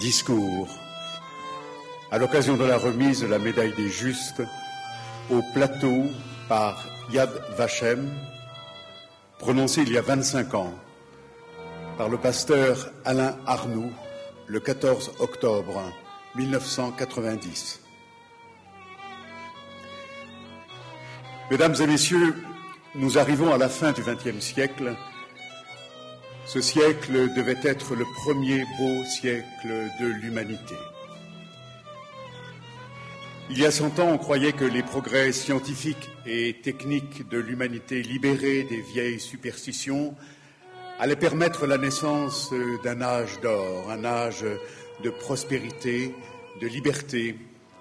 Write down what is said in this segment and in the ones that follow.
discours à l'occasion de la remise de la médaille des Justes au plateau par Yad Vashem, prononcé il y a 25 ans par le pasteur Alain Arnoux le 14 octobre 1990. Mesdames et messieurs, nous arrivons à la fin du XXe siècle. Ce siècle devait être le premier beau siècle de l'humanité. Il y a 100 ans, on croyait que les progrès scientifiques et techniques de l'humanité libérée des vieilles superstitions allaient permettre la naissance d'un âge d'or, un âge de prospérité, de liberté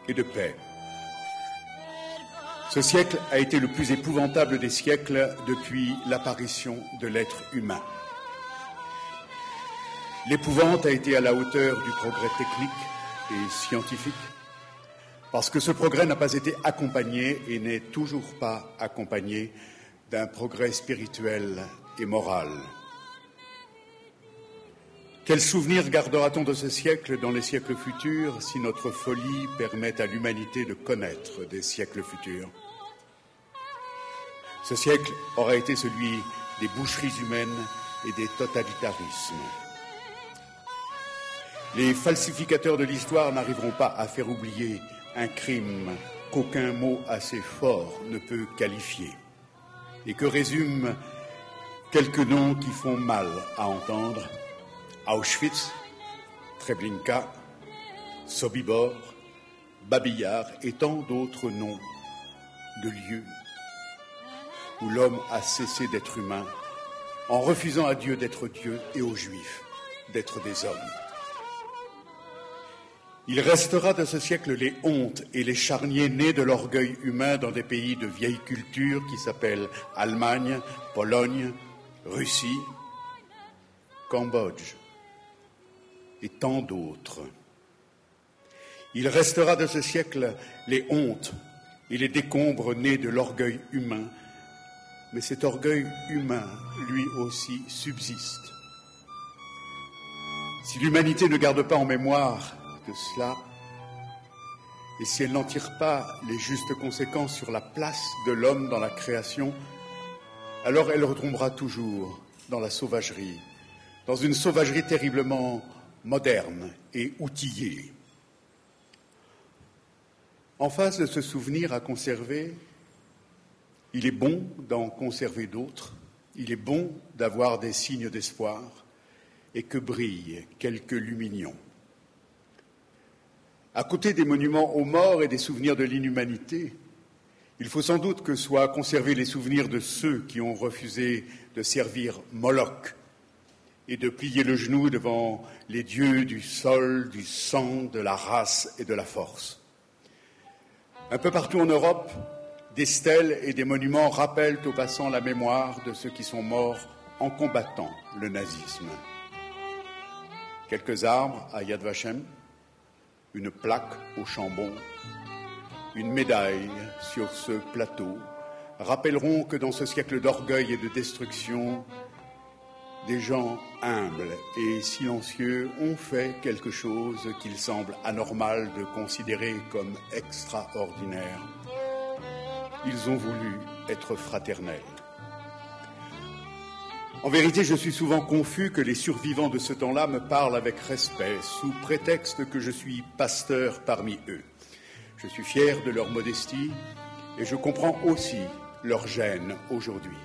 et de paix. Ce siècle a été le plus épouvantable des siècles depuis l'apparition de l'être humain. L'épouvante a été à la hauteur du progrès technique et scientifique, parce que ce progrès n'a pas été accompagné et n'est toujours pas accompagné d'un progrès spirituel et moral. Quel souvenir gardera-t-on de ce siècle dans les siècles futurs si notre folie permet à l'humanité de connaître des siècles futurs? Ce siècle aura été celui des boucheries humaines et des totalitarismes. Les falsificateurs de l'histoire n'arriveront pas à faire oublier un crime qu'aucun mot assez fort ne peut qualifier et que résument quelques noms qui font mal à entendre: Auschwitz, Treblinka, Sobibor, Babillard et tant d'autres noms de lieux où l'homme a cessé d'être humain en refusant à Dieu d'être Dieu et aux Juifs d'être des hommes. Il restera de ce siècle les hontes et les charniers nés de l'orgueil humain dans des pays de vieille culture qui s'appellent Allemagne, Pologne, Russie, Cambodge et tant d'autres. Il restera de ce siècle les hontes et les décombres nés de l'orgueil humain, mais cet orgueil humain, lui aussi, subsiste. Si l'humanité ne garde pas en mémoire de cela, et si elle n'en tire pas les justes conséquences sur la place de l'homme dans la création, alors elle retombera toujours dans la sauvagerie, dans une sauvagerie terriblement moderne et outillée. En face de ce souvenir à conserver, il est bon d'en conserver d'autres, il est bon d'avoir des signes d'espoir et que brillent quelques luminions. À côté des monuments aux morts et des souvenirs de l'inhumanité, il faut sans doute que soient conservés les souvenirs de ceux qui ont refusé de servir Moloch et de plier le genou devant les dieux du sol, du sang, de la race et de la force. Un peu partout en Europe, des stèles et des monuments rappellent aux passants la mémoire de ceux qui sont morts en combattant le nazisme. Quelques arbres à Yad Vashem, une plaque au Chambon, une médaille sur ce plateau rappelleront que dans ce siècle d'orgueil et de destruction, des gens humbles et silencieux ont fait quelque chose qu'il semble anormal de considérer comme extraordinaire. Ils ont voulu être fraternels. En vérité, je suis souvent confus que les survivants de ce temps-là me parlent avec respect, sous prétexte que je suis pasteur parmi eux. Je suis fier de leur modestie et je comprends aussi leur gêne aujourd'hui.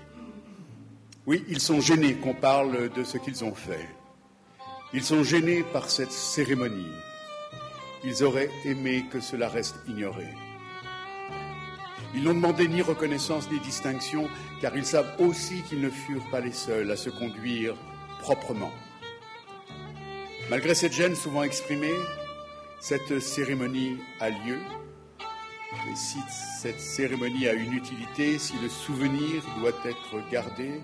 Oui, ils sont gênés qu'on parle de ce qu'ils ont fait. Ils sont gênés par cette cérémonie. Ils auraient aimé que cela reste ignoré. Ils n'ont demandé ni reconnaissance ni distinction, car ils savent aussi qu'ils ne furent pas les seuls à se conduire proprement. Malgré cette gêne souvent exprimée, cette cérémonie a lieu. Et si cette cérémonie a une utilité, si le souvenir doit être gardé,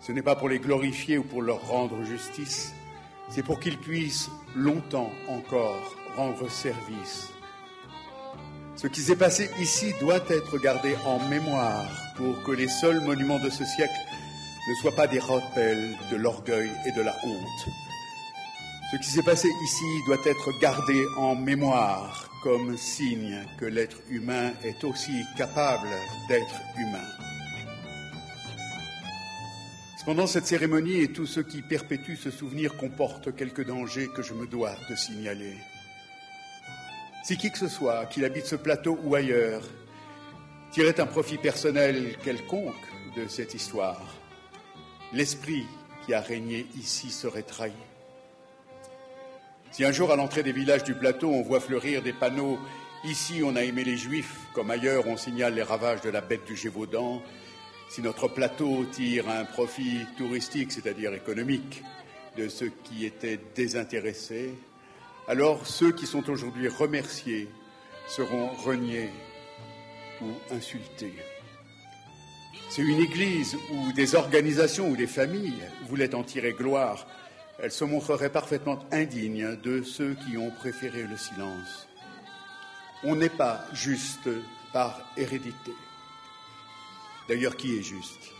ce n'est pas pour les glorifier ou pour leur rendre justice, c'est pour qu'ils puissent longtemps encore rendre service. Ce qui s'est passé ici doit être gardé en mémoire pour que les seuls monuments de ce siècle ne soient pas des rappels de l'orgueil et de la honte. Ce qui s'est passé ici doit être gardé en mémoire comme signe que l'être humain est aussi capable d'être humain. Cependant, cette cérémonie et tout ce qui perpétue ce souvenir comportent quelques dangers que je me dois de signaler. Si qui que ce soit, qu'il habite ce plateau ou ailleurs, tirait un profit personnel quelconque de cette histoire, l'esprit qui a régné ici serait trahi. Si un jour, à l'entrée des villages du plateau, on voit fleurir des panneaux « Ici, on a aimé les Juifs », comme ailleurs, on signale les ravages de la bête du Gévaudan, si notre plateau tire un profit touristique, c'est-à-dire économique, de ceux qui étaient désintéressés, alors ceux qui sont aujourd'hui remerciés seront reniés ou insultés. Si une église ou des organisations ou des familles voulaient en tirer gloire, elles se montreraient parfaitement indignes de ceux qui ont préféré le silence. On n'est pas juste par hérédité. D'ailleurs, qui est juste?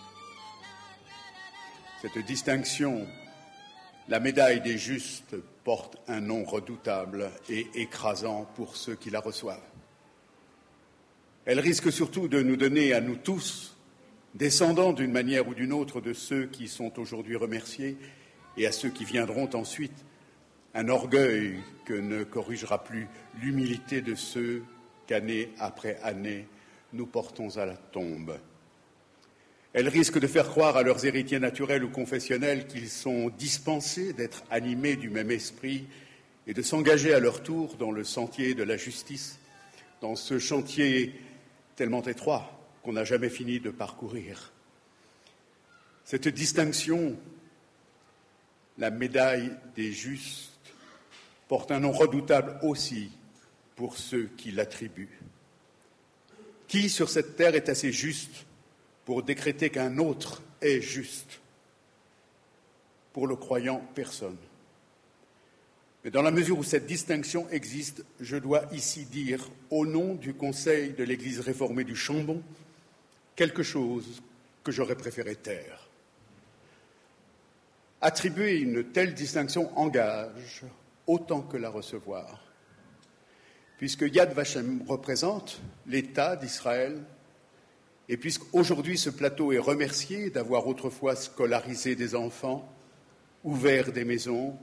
Cette distinction, la médaille des justes, porte un nom redoutable et écrasant pour ceux qui la reçoivent. Elle risque surtout de nous donner à nous tous, descendants d'une manière ou d'une autre de ceux qui sont aujourd'hui remerciés, et à ceux qui viendront ensuite, un orgueil que ne corrigera plus l'humilité de ceux qu'année après année nous portons à la tombe. Elle risque de faire croire à leurs héritiers naturels ou confessionnels qu'ils sont dispensés d'être animés du même esprit et de s'engager à leur tour dans le sentier de la justice, dans ce chantier tellement étroit qu'on n'a jamais fini de parcourir. Cette distinction, la médaille des justes, porte un nom redoutable aussi pour ceux qui l'attribuent. Qui sur cette terre est assez juste pour décréter qu'un autre est juste? Pour le croyant, personne. Mais dans la mesure où cette distinction existe, je dois ici dire, au nom du Conseil de l'Église réformée du Chambon, quelque chose que j'aurais préféré taire. Attribuer une telle distinction engage autant que la recevoir, puisque Yad Vashem représente l'État d'Israël, et puisqu'aujourd'hui ce plateau est remercié d'avoir autrefois scolarisé des enfants, ouvert des maisons,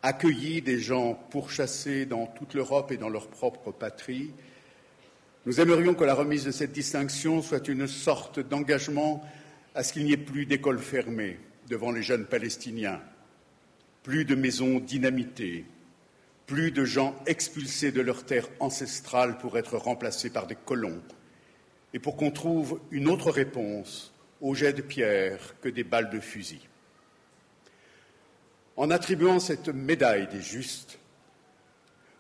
accueilli des gens pourchassés dans toute l'Europe et dans leur propre patrie, nous aimerions que la remise de cette distinction soit une sorte d'engagement à ce qu'il n'y ait plus d'écoles fermées devant les jeunes Palestiniens, plus de maisons dynamitées, plus de gens expulsés de leur terre ancestrale pour être remplacés par des colons, et pour qu'on trouve une autre réponse aux jets de pierre que des balles de fusil. En attribuant cette médaille des justes,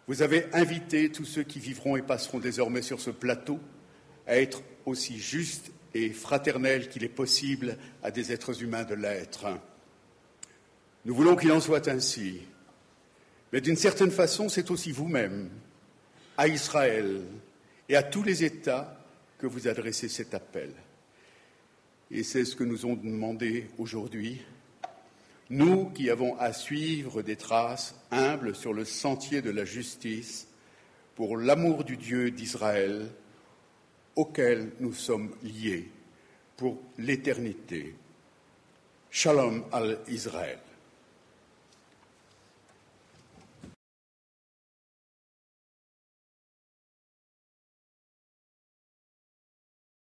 vous avez invité tous ceux qui vivront et passeront désormais sur ce plateau à être aussi justes et fraternels qu'il est possible à des êtres humains de l'être. Nous voulons qu'il en soit ainsi, mais d'une certaine façon, c'est aussi vous-même, à Israël et à tous les États que vous adressez cet appel. Et c'est ce que nous ont demandé aujourd'hui, nous qui avons à suivre des traces humbles sur le sentier de la justice pour l'amour du Dieu d'Israël, auquel nous sommes liés pour l'éternité. Shalom al Israël.